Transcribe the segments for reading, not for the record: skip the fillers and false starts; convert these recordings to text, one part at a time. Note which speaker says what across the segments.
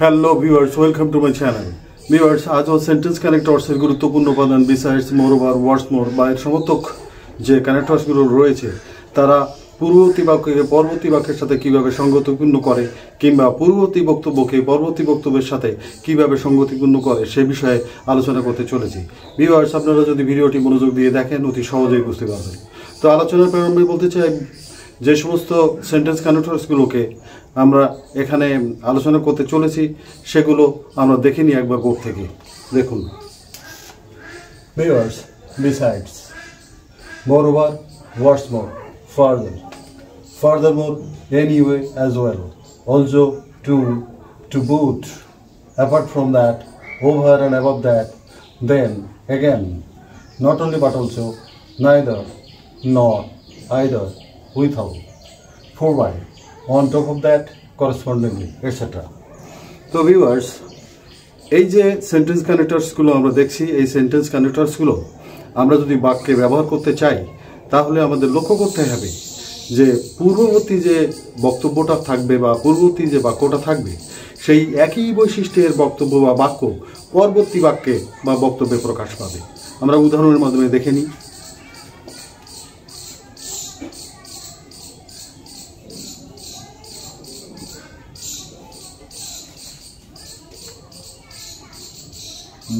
Speaker 1: Hello viewers, welcome to my channel. Viewers, আজ sentence কানেক্টরসের গুরুত্বপূর্ণ উপাদান বিসাইডস, মোরওভার, ওয়ার্ডস মোর বা এর সমর্থক যে কানেক্টরসগুলো রয়েছে তারা পূর্ববর্তী বাক্যকে পরবর্তী বাক্যের সাথে কীভাবে সঙ্গতিপূর্ণ করে কিংবা পূর্ববর্তী বক্তব্যকে পরবর্তী বক্তব্যের সাথে কীভাবে সঙ্গতিপূর্ণ করে সে বিষয়ে আলোচনা করতে চলেছি। ভিউয়ার্স, আপনারা যদি ভিডিওটি মনোযোগ দিয়ে দেখেন অতি সহজেই বুঝতে পারবেন। তো আলোচনার প্রারম্ভে বলতে চাই, যে সমস্ত সেন্টেন্স কানেক্টরসগুলোকে আমরা এখানে আলোচনা করতে চলেছি সেগুলো আমরা দেখে নিই একবার বোর্ড থেকে। দেখুন, viewers, besides, moreover, what's more, further, furthermore, anyway as well, also, to boot, apart from that, over and above that, then, again, not only but also, neither, nor, either, without, for by, on top of that, correspondingly, etc. তো viewers, এই যে sentence কানেক্টরসগুলো আমরা দেখছি, এই sentence কানেক্টরসগুলো আমরা যদি বাক্যে ব্যবহার করতে চাই তাহলে আমাদের লক্ষ্য করতে হবে যে পূর্ববর্তী যে বক্তব্যটা থাকবে বা পূর্ববর্তী যে বাক্যটা থাকবে সেই একই বৈশিষ্ট্যের বক্তব্য বা বাক্য পরবর্তী বাক্যে বা বক্তব্যে প্রকাশ পাবে। আমরা উদাহরণের মাধ্যমে দেখে নিই।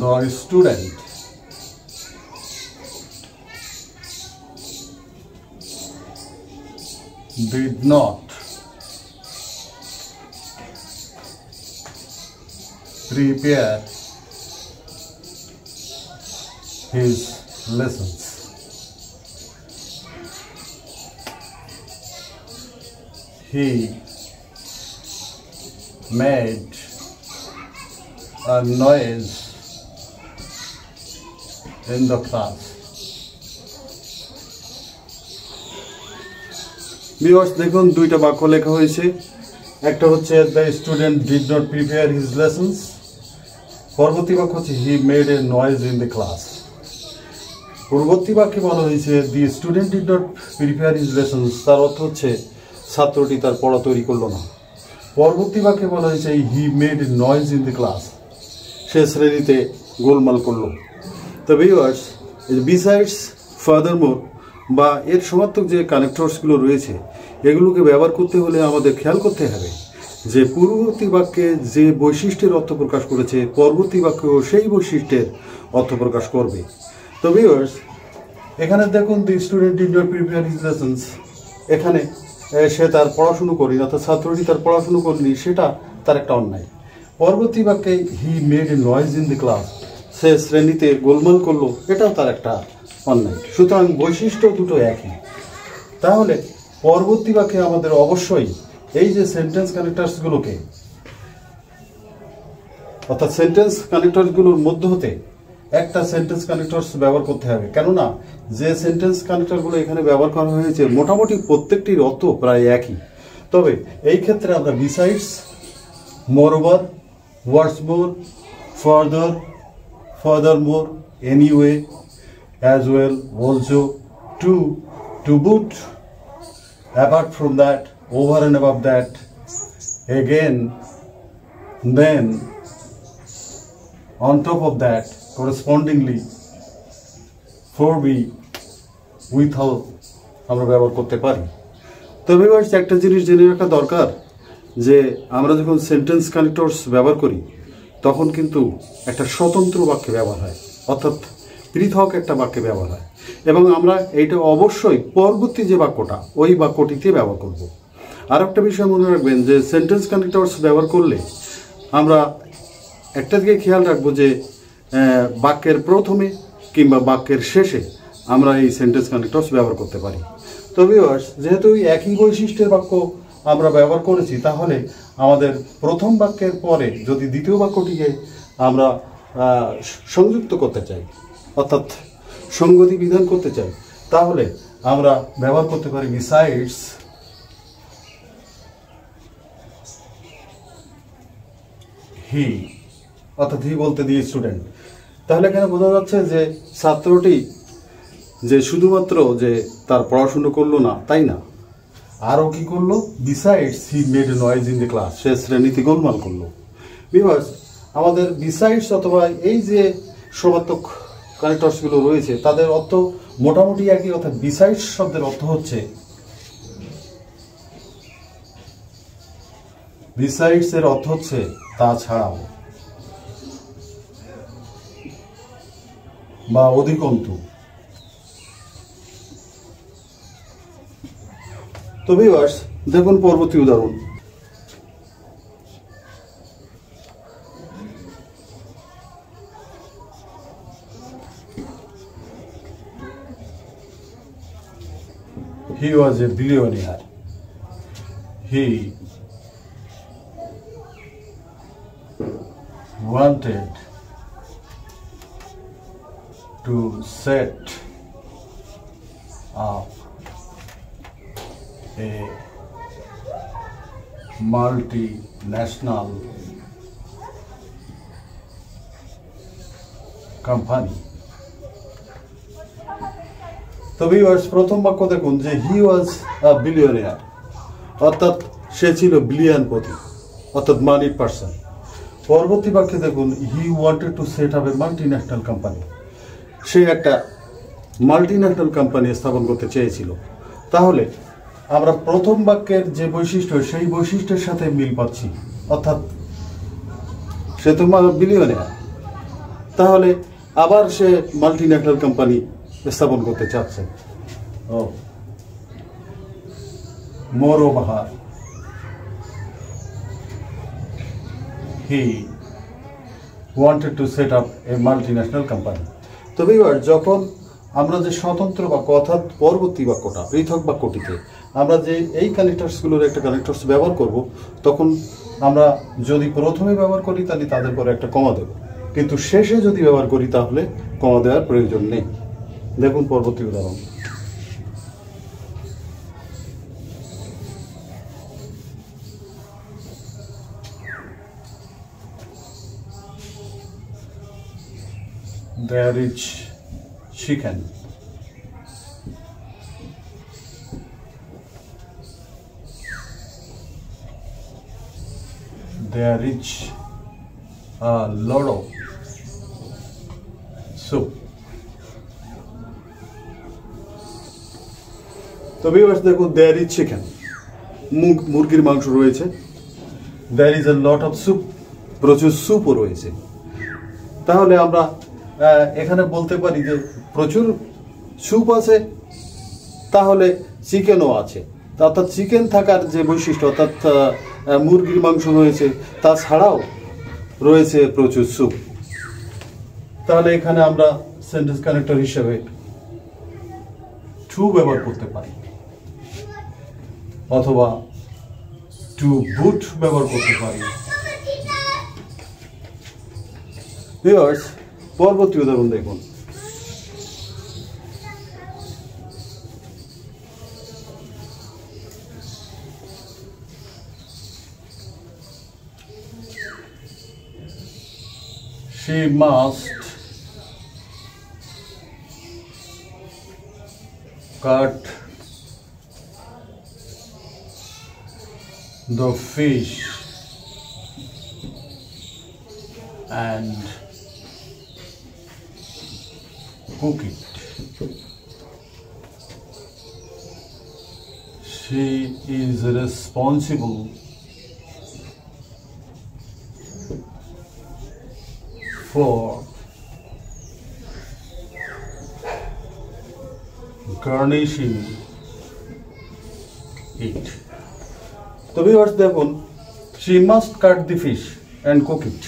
Speaker 1: The student did not prepare his lessons. He made a noise in the class. Viewers, দেখুন দুইটা বাক্য লেখা হয়েছে। একটা হচ্ছে the student did not prepare his lessons, পরবর্তী বাক্য হচ্ছে হি made a noise in the class. পূর্ববর্তী বাক্যে বলা হয়েছে the student did not prepare his lessons, তার অর্থ হচ্ছে ছাত্রটি তার পড়া তৈরি করলো না। পরবর্তী বাক্যে বলা হয়েছে he made a noise in the class, সে শ্রেণীতে গোলমাল করলো। তো ভিউয়ার্স, বিসাইডস, ফার্দারমোর বা এর সমার্থক যে কানেক্টরসগুলো রয়েছে এগুলোকে ব্যবহার করতে হলে আমাদের খেয়াল করতে হবে যে পূর্ববর্তী বাক্যে যে বৈশিষ্ট্যের অর্থ প্রকাশ করেছে পরবর্তী বাক্যেও সেই বৈশিষ্ট্যের অর্থ প্রকাশ করবে। তো ভিউয়ার্স, এখানে দেখুন the student did not prepare his lessons, এখানে সে তার পড়াশুনো করেনি, অর্থাৎ ছাত্রটি তার পড়াশুনো করেনি, সেটা তার একটা অন্যায়। পরবর্তী বাক্যে he made a noise in the class, সে শ্রেণীতে গোলমাল করলো, এটাও তার একটা অন্যায়। সুতরাং বৈশিষ্ট্য দুটো একই। তাহলে পরবর্তী বাক্যে আমাদের অবশ্যই এই যে সেন্টেন্স কানেক্টরসগুলোকে অর্থাৎ সেন্টেন্স কানেক্টরসগুলোর মধ্য হতে একটা সেন্টেন্স কানেক্টরস ব্যবহার করতে হবে, কেননা যে সেন্টেন্স কানেক্টরগুলো এখানে ব্যবহার করা হয়েছে মোটামুটি প্রত্যেকটির অর্থ প্রায় একই। তবে এই ক্ষেত্রে আমরা besides, moreover, what's more, further, furthermore, anyway, as well, also, to boot, apart from that, over and above that, again, then, on top of that, correspondingly, for we, without, আমরা ব্যবহার করতে পারি। তবে একটা জিনিস জেনে রাখা দরকার যে আমরা যখন সেন্টেন্স কানেক্টরস ব্যবহার করি তখন কিন্তু একটা স্বতন্ত্র বাক্যে ব্যবহার হয়, অর্থাৎ পৃথক একটা বাক্যে ব্যবহার হয়, এবং আমরা এইটা অবশ্যই পরবর্তী যে বাক্যটা ওই বাক্যটিতে ব্যবহার করব। আর একটা বিষয় মনে রাখবেন যে সেন্টেন্স কানেক্টরস ব্যবহার করলে আমরা একটা দিকে খেয়াল রাখবো যে বাক্যের প্রথমে কিংবা বাক্যের শেষে আমরা এই সেন্টেন্স কানেক্টরস ব্যবহার করতে পারি। তো ভিউয়ার্স, যেহেতু একই বৈশিষ্ট্যের বাক্য আমরা ব্যবহার করেছি তাহলে আমাদের প্রথম বাক্যের পরে যদি দ্বিতীয় বাক্যটিকে আমরা সংযুক্ত করতে চাই অর্থাৎ সঙ্গতি বিধান করতে চাই তাহলে আমরা ব্যবহার করতে পারি বিসাইডস, হি, অর্থাৎ হি বলতে দি স্টুডেন্ট। তাহলে এখানে বোঝা যাচ্ছে যে ছাত্রটি যে শুধুমাত্র যে তার পড়াশুনো করলো না তাই না, আরও কি করলো, besides he made a noise in the class, সে শ্রেণীতে গোলমাল করলো। ভিউয়ার্স, আমাদের বিসাইডস অথবা এই যে সমার্থক কানেক্টরসগুলো রয়েছে তাদের অর্থ মোটামুটি একই, অর্থাৎ বিসাইডস শব্দের অর্থ হচ্ছে বিসাইডস এর অর্থ হচ্ছে তাছাড়াও বা অধিকন্তু। তো ভিউয়ার্স, দেখুন পরবর্তী উদাহরণ। He was a billionaire. He wanted to set up a multinational company. তো ভিউয়ার্স, প্রথম বাক্য দেখুন যে হি ওয়াজ আ বিলিয়নিয়ার, অর্থাৎ সে ছিল বিলিয়নপতি, অর্থাৎ মানি পার্সন। পরবর্তী বাক্যে দেখুন he wanted to set up a multinational company, সে একটা মাল্টিন্যাশনাল কোম্পানি স্থাপন করতে চেয়েছিল। তাহলে আমরা প্রথম বাক্যের যে বৈশিষ্ট্য সেই বৈশিষ্ট্যের সাথে মিল পাচ্ছি, অর্থাৎ সে তো বিলিয়নিয়ার, তাহলে আবার সে মাল্টিন্যাশনাল কোম্পানি স্থাপন করতে চাচ্ছে। Moreover he wanted to set up a multinational company. তো ভিউয়ার্স, যখন আমরা যে স্বতন্ত্র বাক্য অর্থাৎ পরবর্তী বাক্যটা পৃথক বাক্যটিতে আমরা যে এই কানেক্টরসগুলোর একটা কানেক্টরস ব্যবহার করব, তখন আমরা যদি প্রথমে ব্যবহার করি তাহলে তাদের পরে একটা কমা দেব, কিন্তু শেষে যদি ব্যবহার করি তাহলে কমা দেওয়ার প্রয়োজন নেই। দেখুন পরবর্তী উদাহরণ। There is chicken. There is a lot of soup. তো ভিউয়ার্স দেখুন, দেয়ার ইজ চিকেন, মুরগির মাংস রয়েছে। There is a lot of soup, প্রচুর স্যুপও রয়েছে। তাহলে আমরা এখানে বলতে পারি যে প্রচুর স্যুপ আছে, তাহলে চিকেনও আছে, অর্থাৎ চিকেন থাকার যে বৈশিষ্ট্য, অর্থাৎ মুরগির মাংস রয়েছে, তাছাড়াও রয়েছে প্রচুর স্যুপ। তাহলে এখানে আমরা সেন্টেন্স কানেক্টর হিসেবে টু ব্যবহার করতে পারি, অথবা টু বুট ব্যবহার করতে পারি। ভিউয়ার্স, পরবর্তী উদাহরণ দেখুন। She must cut the fish and cook it. She is responsible for garnishing it. তো ভিউয়ার্স দেখুন, she must cut the fish and cook it,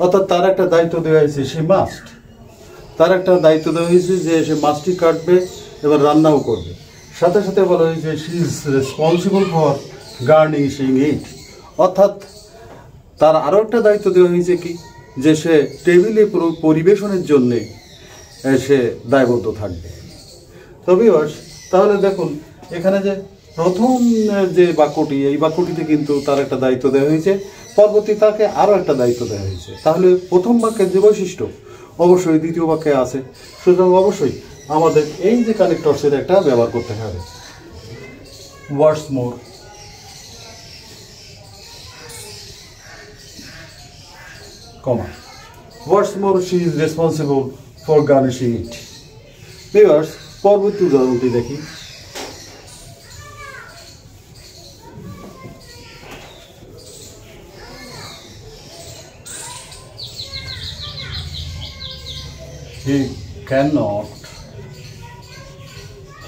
Speaker 1: অর্থাৎ তার একটা দায়িত্ব দেওয়া হয়েছে, she must, তার একটা দায়িত্ব দেওয়া হয়েছে যে সে মাছটি কাটবে এবার রান্নাও করবে। সাথে সাথে বলা হয়েছে she is responsible for garnishing it, অর্থাৎ তার আরও একটা দায়িত্ব দেওয়া হয়েছে কি, যে সে টেবিলে পরিবেশনের জন্যে সে দায়বদ্ধ থাকবে। তো ভিউয়ার্স, তাহলে দেখুন এখানে যে প্রথম যে বাক্যটি, এই বাক্যটিতে কিন্তু তার একটা দায়িত্ব দেওয়া হয়েছে, পরবর্তী তাকে আরও একটা দায়িত্ব দেওয়া হয়েছে। তাহলে প্রথম বাক্যের যে বৈশিষ্ট্য অবশ্যই দ্বিতীয় বাক্যে আছে, সুতরাং অবশ্যই আমাদের এই যে কানেক্টরসের একটা ব্যবহার করতে হবে। ওয়াটস মোর, comma. What's more, she is responsible for garnishing it. Viewers, পরবর্তী উদাহরণটি দেখি। He cannot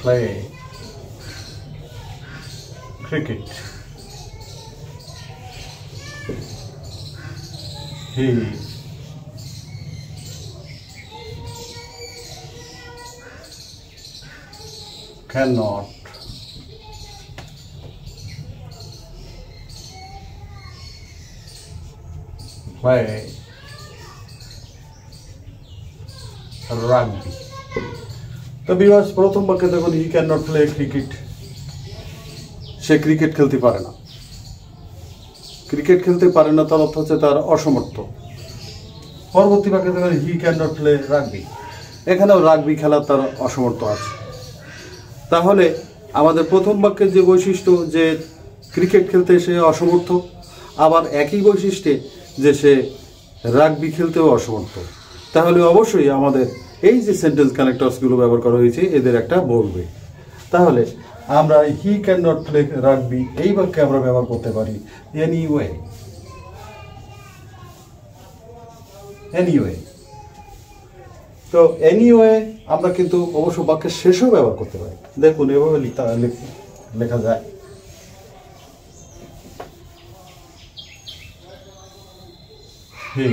Speaker 1: play cricket. He cannot play rugby. তো ভিউয়ার্স, প্রথম বাক্যে দেখুন he can not play cricket, say cricket খেলতে পারে না। ক্রিকেট খেলতে পারে না তার অর্থ হচ্ছে তার অসমর্থ। পরবর্তী বাক্যে দেখুন he can not play rugby, এখানেও রাগবি খেলার তার অসমর্থ আছে। তাহলে আমাদের প্রথম বাক্যের যে বৈশিষ্ট্য যে ক্রিকেট খেলতে সে অসমর্থ, আবার একই বৈশিষ্ট্যে যে সে রাগবি খেলতেও অসমর্থ, তাহলে অবশ্যই আমাদের এই যে সেন্টেন্স কানেক্টরসগুলো ব্যবহার করা হয়েছে এদের একটা বলবে। তাহলে আমরা he can not play rugby এই বাক্যে আমরা ব্যবহার করতে পারি এনিওয়ে। এনিওয়ে, তো এনিওয়ে আমরা কিন্তু অবশ্য বাক্যের শেষেও ব্যবহার করতে পারি। দেখুন এভাবে লেখা যায়, he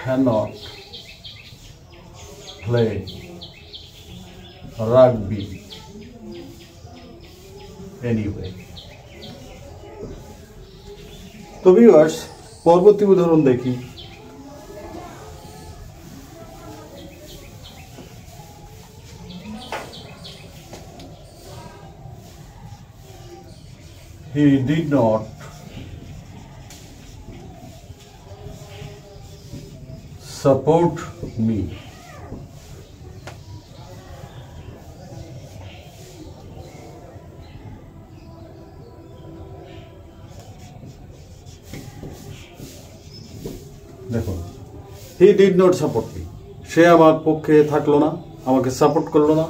Speaker 1: cannot play rugby anyway. তো ভিউয়ার্স, পরবর্তী উদাহরণ দেখি। He did not support me. দেখুন, he did not support me, সে আমার পক্ষে থাকলো না, আমাকে সাপোর্ট করলো না।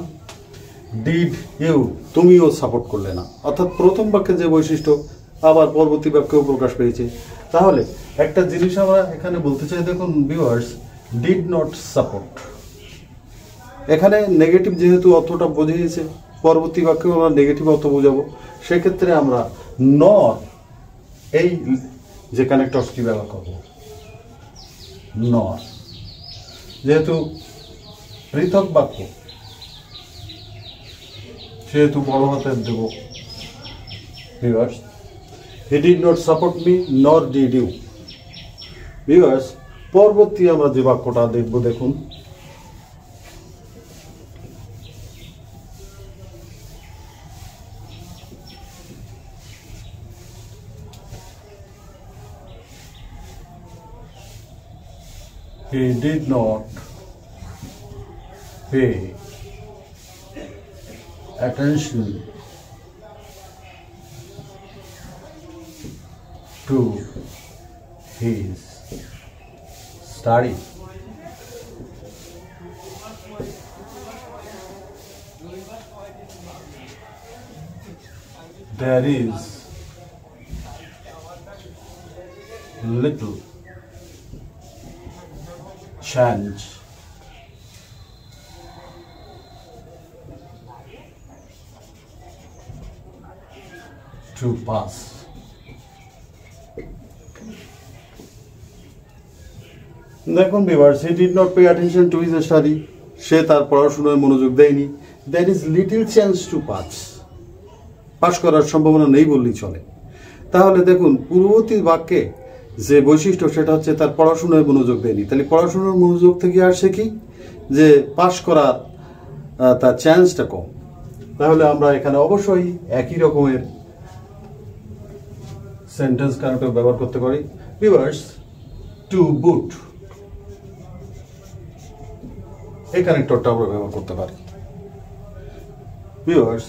Speaker 1: ডিড ইউ, তুমিও সাপোর্ট করলে না। অর্থাৎ প্রথম বাক্যে যে বৈশিষ্ট্য আবার পরবর্তী বাক্যেও প্রকাশ পেয়েছে। তাহলে একটা জিনিস আমরা এখানে বলতে চাই, দেখুন ভিউয়ার্স, ডিড নট সাপোর্ট, এখানে নেগেটিভ যেহেতু অর্থটা বোঝিয়েছে, পরবর্তী বাক্যেও আমরা নেগেটিভ অর্থ বোঝাবো, সেক্ষেত্রে আমরা নট এই যে কানেক্টরসটি ব্যবহার করব। নট যেহেতু পৃথক বাক্য, সেহেতু বড় হাতের দেব। Viewers, he did not support me nor did you. Viewers, পরবর্তী আমরা যে বাক্যটা দেখব, দেখুন he did not pay attention to his study. There is little chance to pass. দেখুন viewers, he did not pay attention to his study, সে তার পড়াশোনায় মনোযোগ দেয়নি। There is little chance to pass, pass করার সম্ভাবনা নেই বললেই চলে। তাহলে দেখুন পূর্ববর্তী বাক্যে যে বৈশিষ্ট্য সেটা হচ্ছে তার পড়াশোনায় মনোযোগ দেয়নি। তাহলে পড়াশোনার মনোযোগ থেকে আসছে কি, যে পাস করার তার চান্সটা কম। তাহলে আমরা এখানে অবশ্যই একই রকমের সেন্টেন্স কানেক্টর ব্যবহার করতে পারি। ভিউয়ার্স, টু বুট এই কানেক্টরটা আমরা ব্যবহার করতে পারি। ভিউয়ার্স,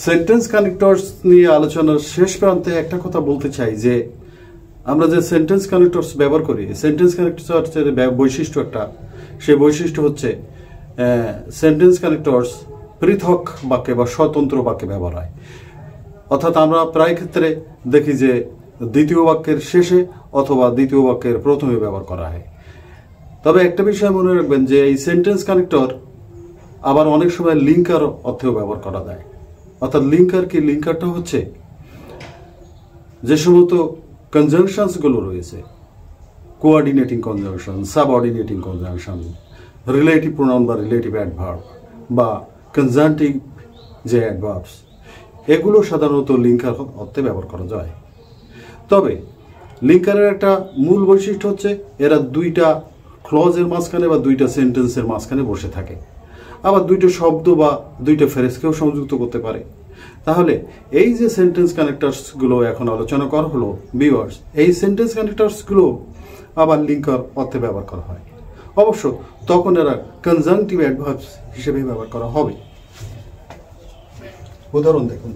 Speaker 1: সেন্টেন্স কানেক্টরস নিয়ে আলোচনার শেষ প্রান্তে একটা কথা বলতে চাই যে আমরা যে সেন্টেন্স কানেক্টরস ব্যবহার করি, সেন্টেন্স কানেক্টরসের বৈশিষ্ট্য একটা, সেই বৈশিষ্ট্য হচ্ছে সেন্টেন্স কানেক্টরস পৃথক বাক্যে বা স্বতন্ত্র বাক্যে ব্যবহার হয়। অর্থাৎ আমরা প্রায় ক্ষেত্রে দেখি যে দ্বিতীয় বাক্যের শেষে অথবা দ্বিতীয় বাক্যের প্রথমে ব্যবহার করা হয়। তবে একটা বিষয় মনে রাখবেন যে এই সেন্টেন্স কানেক্টর আবার অনেক সময় লিঙ্কার অর্থেও ব্যবহার করা যায়। অর্থাৎ লিঙ্কার কি? লিঙ্কারটা হচ্ছে যে সমস্ত কনজাংশনসগুলো রয়েছে, coordinating conjunction, subordinating conjunction, relative pronoun বা রিলেটিভ অ্যাডভার্ব বা কনজাংটিভ যে অ্যাডভার্বস, এগুলো সাধারণত লিঙ্কার অর্থে ব্যবহার করা যায়। তবে লিঙ্কারের একটা মূল বৈশিষ্ট্য হচ্ছে এরা দুইটা ক্লজের মাঝখানে বা দুইটা সেন্টেন্সের মাঝখানে বসে থাকে, আবার দুইটা শব্দ বা দুইটা ফ্রেজকেও সংযুক্ত করতে পারে। তাহলে এই যে সেন্টেন্স কানেক্টরসগুলো এখন আলোচনা করা হলো ভিউয়ার্স, এই সেন্টেন্স কানেক্টরসগুলো আবার লিঙ্কার অর্থে ব্যবহার করা হয়। অবশ্য তখন এরা কনজাংটিভ অ্যাডভার্বস হিসেবে ব্যবহার করা হবে। উদাহরণ দেখুন,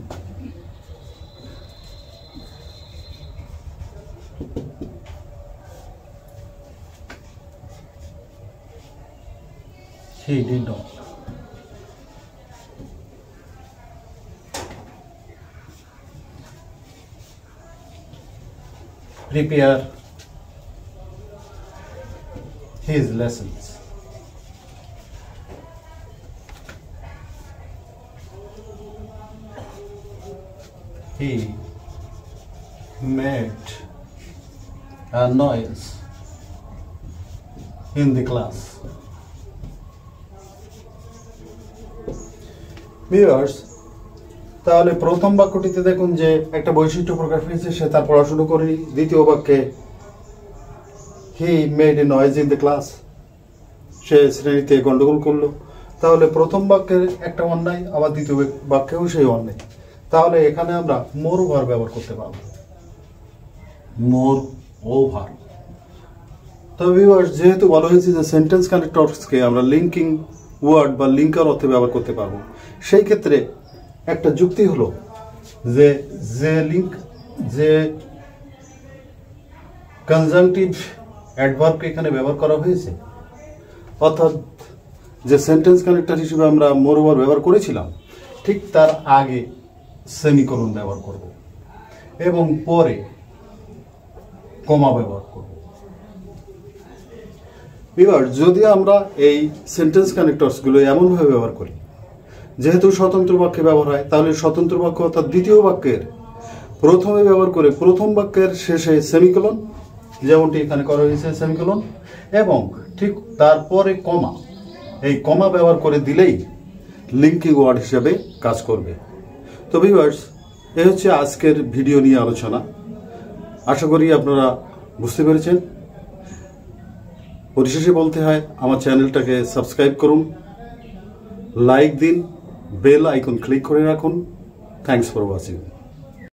Speaker 1: he did not. Prepare his lessons. He made a noise in the class. Viewers, তাহলে প্রথম বাক্যটিতে দেখুন যে একটা বৈশিষ্ট্য প্রকাশ পেয়েছে, সে তার পড়াশুনো করেনি। দ্বিতীয় বাক্যে he made a noise in the class, সে শ্রেণীতে গন্ডগোল করলো। তাহলে প্রথম বাক্যের একটা অন্যায়, আবার দ্বিতীয় বাক্যেও সেই অন্যায়। তাহলে এখানে আমরা মোর ওভার ব্যবহার করতে পারবো, মোর ওভার। তবে ভিউয়ার্স, যেহেতু বলা হয়েছে যে সেন্টেন্স কানেক্টরসকে আমরা লিঙ্কিং ওয়ার্ড বা লিঙ্কার অর্থে ব্যবহার করতে পারবো, সেই ক্ষেত্রে একটা যুক্তি হলো যে যে কনজাংটিভ অ্যাডভার্বকে এখানে ব্যবহার করা হয়েছে, অর্থাৎ যে সেন্টেন্স কানেক্টর হিসেবে আমরা মোর ওভার ব্যবহার করেছিলাম, ঠিক তার আগে সেমিকোলন ব্যবহার করব এবং পরে কমা ব্যবহার করব। ভিউয়ার্স, যদি আমরা এই সেন্টেন্স কানেক্টরসগুলো এমনভাবে ব্যবহার করি, যেহেতু স্বতন্ত্র বাক্যে ব্যবহার হয়, তাহলে স্বতন্ত্র বাক্য অর্থাৎ দ্বিতীয় বাক্যের প্রথমে ব্যবহার করে প্রথম বাক্যের শেষে সেমিকোলন, যেমনটি এখানে করা হয়েছে সেমিকোলন, এবং ঠিক তারপরে কমা, এই কমা ব্যবহার করে দিলেই লিঙ্কিং ওয়ার্ড হিসাবে কাজ করবে। তো ভিউয়ার্স, এই হচ্ছে আজকের ভিডিও নিয়ে আলোচনা। আশা করি আপনারা বুঝতে পেরেছেন। পরিশেষে বলতে হয়, আমার চ্যানেলটাকে সাবস্ক্রাইব করুন, লাইক দিন, বেল আইকন ক্লিক করে রাখুন। Thanks for watching.